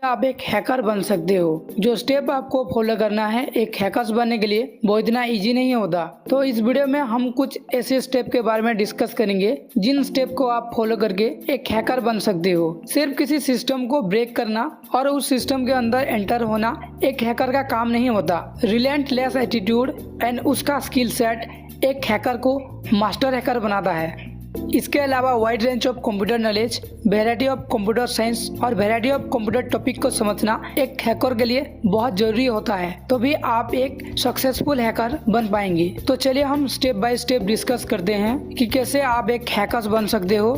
आप एक हैकर बन सकते हो। जो स्टेप आपको फॉलो करना है एक हैकर्स बनने के लिए वो इतना इजी नहीं होता। तो इस वीडियो में हम कुछ ऐसे स्टेप के बारे में डिस्कस करेंगे जिन स्टेप को आप फॉलो करके एक हैकर बन सकते हो। सिर्फ किसी सिस्टम को ब्रेक करना और उस सिस्टम के अंदर एंटर होना एक हैकर का काम नहीं होता। रिलेंटलेस एटीट्यूड एंड उसका स्किल सेट एक हैकर को मास्टर हैकर बनाता है। इसके अलावा wide range of computer knowledge, variety of computer science और वैरायटी ऑफ कंप्यूटर टॉपिक को समझना एक हैकर के लिए बहुत जरूरी होता है, तो भी आप एक सक्सेसफुल हैकर बन पाएंगे। तो चलिए हम स्टेप बाय स्टेप डिस्कस करते हैं कि कैसे आप एक हैकर बन सकते हो।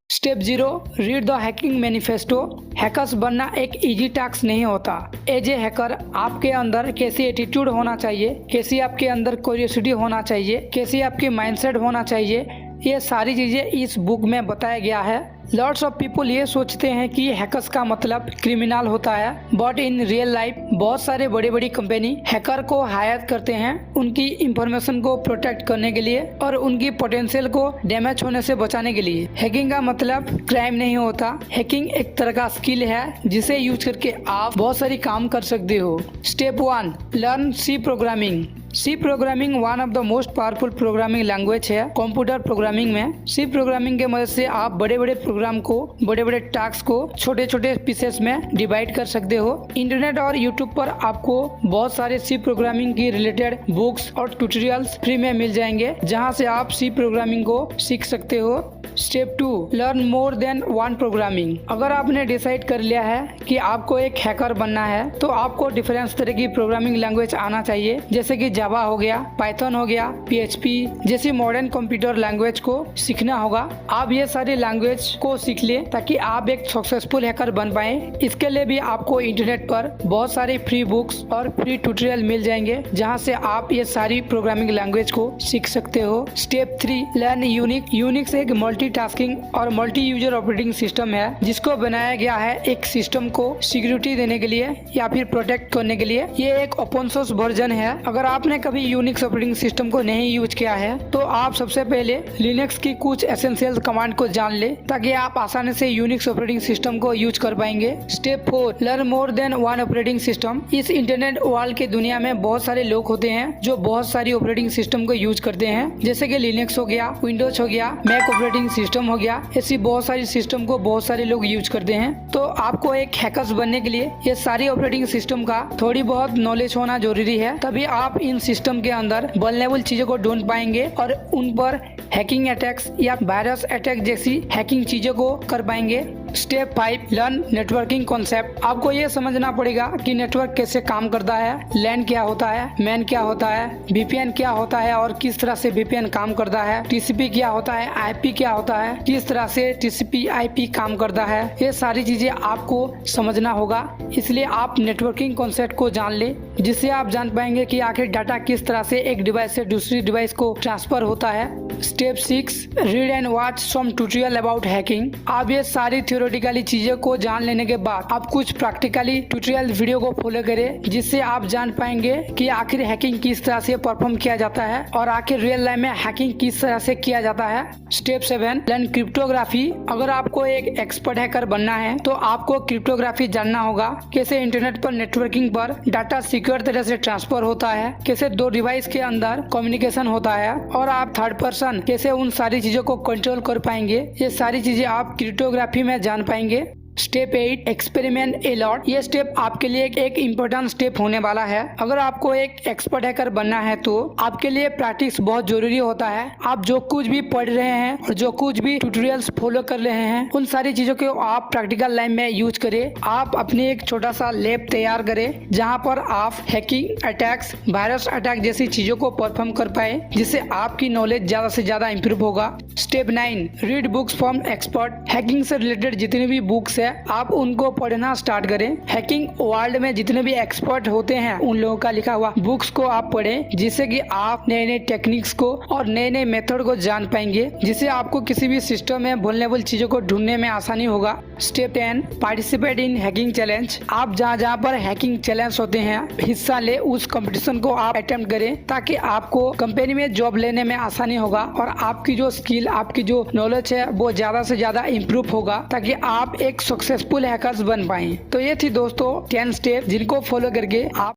Step 0, read the hacking manifesto. Hackers बनना एक इजी टास्क नहीं होता। एज ए हैकर आपके अंदर कैसी एटीट्यूड होना चाहिए, कैसी आपके अंदर क्यूरियोसिटी होना चाहिए, कैसी आपकी माइंडसेट होना चाहिए, ये सारी चीजें इस बुक में बताया गया है। लॉट्स ऑफ पीपल ये सोचते हैं कि हैकर्स का मतलब क्रिमिनल होता है, बट इन रियल लाइफ बहुत सारे बड़ी बड़ी कंपनी हैकर को हायर करते हैं उनकी इंफॉर्मेशन को प्रोटेक्ट करने के लिए और उनकी पोटेंशियल को डैमेज होने से बचाने के लिए। हैकिंग का मतलब क्राइम नहीं होता। हैकिंग एक तरह का स्किल है जिसे यूज करके आप बहुत सारी काम कर सकते हो। Step 1, learn C programming. C programming one of the most powerful programming language है कंप्यूटर प्रोग्रामिंग में। सी प्रोग्रामिंग के मदद से आप बड़े बड़े प्रोग्राम को, बड़े बड़े टास्क को छोटे छोटे पीसेस में डिवाइड कर सकते हो। इंटरनेट और यूट्यूब पर आपको बहुत सारे सी प्रोग्रामिंग की रिलेटेड बुक्स और ट्यूटोरियल्स फ्री में मिल जाएंगे जहां से आप सी प्रोग्रामिंग को सीख सकते हो। Step 2, learn more than one programming. अगर आपने डिसाइड कर लिया है कि आपको एक हैकर बनना है तो आपको डिफरेंस तरह की प्रोग्रामिंग लैंग्वेज आना चाहिए, जैसे कि जावा हो गया, पाइथन हो गया, पीएचपी जैसी मॉडर्न कंप्यूटर लैंग्वेज को सीखना होगा। आप ये सारी लैंग्वेज को सीख ले ताकि आप एक सक्सेसफुल हैकर बन पाए। इसके लिए भी आपको इंटरनेट पर बहुत सारी फ्री बुक्स और फ्री ट्यूटोरियल मिल जाएंगे जहाँ से आप ये सारी प्रोग्रामिंग लैंग्वेज को सीख सकते हो। Step 3, learn Unix. यूनिक्स एक मल्टीटास्किंग और मल्टी यूजर ऑपरेटिंग सिस्टम है जिसको बनाया गया है एक सिस्टम को सिक्योरिटी देने के लिए या फिर प्रोटेक्ट करने के लिए। ये एक ओपन सोर्स वर्जन है। अगर आपने कभी यूनिक्स ऑपरेटिंग सिस्टम को नहीं यूज किया है तो आप सबसे पहले लिनक्स की कुछ एसेंशियल कमांड को जान ले ताकि आप आसानी से यूनिक्स ऑपरेटिंग सिस्टम को यूज कर पाएंगे। Step 4, learn more than one operating system. इस इंटरनेट वर्ल्ड की दुनिया में बहुत सारे लोग होते हैं जो बहुत सारी ऑपरेटिंग सिस्टम को यूज करते हैं, जैसे कि लिनक्स हो गया, विंडोज हो गया, मैक ऑपरेटिंग सिस्टम हो गया। ऐसी बहुत सारी सिस्टम को बहुत सारे लोग यूज करते हैं। तो आपको एक हैकर्स बनने के लिए ये सारी ऑपरेटिंग सिस्टम का थोड़ी बहुत नॉलेज होना जरूरी है, तभी आप इन सिस्टम के अंदर वल्नरेबल चीजों को ढूंढ पाएंगे और उन पर हैकिंग अटैक्स या वायरस अटैक जैसी हैकिंग चीजों को कर पाएंगे। Step 5, learn networking concept. आपको ये समझना पड़ेगा कि नेटवर्क कैसे काम करता है, लैन क्या होता है, मैन क्या होता है, वीपीएन क्या होता है और किस तरह से वीपीएन काम करता है, टीसीपी क्या होता है, आईपी क्या होता है, किस तरह से टीसीपी आईपी काम करता है। ये सारी चीजें आपको समझना होगा, इसलिए आप नेटवर्किंग कॉन्सेप्ट को जान ले जिससे आप जान पाएंगे कि आखिर डाटा किस तरह से एक डिवाइस से दूसरी डिवाइस को ट्रांसफर होता है। Step 6, read and watch some tutorial about hacking. आप ये सारी थियोरेटिकली चीजों को जान लेने के बाद आप कुछ प्रैक्टिकली ट्यूटोरियल वीडियो को फॉलो करें जिससे आप जान पाएंगे कि आखिर हैकिंग किस तरह से परफॉर्म किया जाता है और आखिर रियल लाइफ में हैकिंग किस तरह से किया जाता है। Step 7, learn cryptography. अगर आपको एक एक्सपर्ट हैकर बनना है तो आपको क्रिप्टोग्राफी जानना होगा, कैसे इंटरनेट पर नेटवर्किंग पर डाटा सिक्योर तरह से ट्रांसफर होता है, कैसे दो डिवाइस के अंदर कम्युनिकेशन होता है और आप थर्ड पर्सन कैसे उन सारी चीजों को कंट्रोल कर पाएंगे। ये सारी चीजें आप क्रिप्टोग्राफी में जान पाएंगे। Step 8, experiment a lot. ये स्टेप आपके लिए एक इम्पोर्टेंट स्टेप होने वाला है। अगर आपको एक एक्सपर्ट हैकर बनना है तो आपके लिए प्रैक्टिस बहुत जरूरी होता है। आप जो कुछ भी पढ़ रहे हैं और जो कुछ भी ट्यूटोरियल्स फॉलो कर रहे हैं उन सारी चीजों को आप प्रैक्टिकल लाइफ में यूज करें। आप अपनी एक छोटा सा लैब तैयार करें जहाँ पर आप हैकिंग अटैक्स, वायरस अटैक जैसी चीजों को परफॉर्म कर पाए, जिससे आपकी नॉलेज ज्यादा से ज्यादा इंप्रूव होगा। Step 9, read books from expert. Hacking से रिलेटेड जितनी भी बुक्स आप उनको पढ़ना स्टार्ट करें। हैकिंग वर्ल्ड में जितने भी एक्सपर्ट होते हैं उन लोगों का लिखा हुआ बुक्स को आप पढ़ें, जिससे कि आप नए नए टेक्निक्स को और नए नए मेथड को जान पाएंगे, जिससे आपको किसी भी सिस्टम में वल्नरेबल चीजों को ढूंढने में आसानी होगा। Step 10, participate in hacking challenge. आप जहाँ पर हैकिंग चैलेंज होते हैं हिस्सा ले, उस कंपटीशन को आप अटेम्प्ट करें ताकि आपको कंपनी में जॉब लेने में आसानी होगा और आपकी जो स्किल स्किल, आपकी जो नॉलेज है वो ज्यादा से ज्यादा इम्प्रूव होगा, ताकि आप एक सक्सेसफुल हैकर्स बन पाए। तो ये थी दोस्तों 10 स्टेप जिनको फॉलो करके आप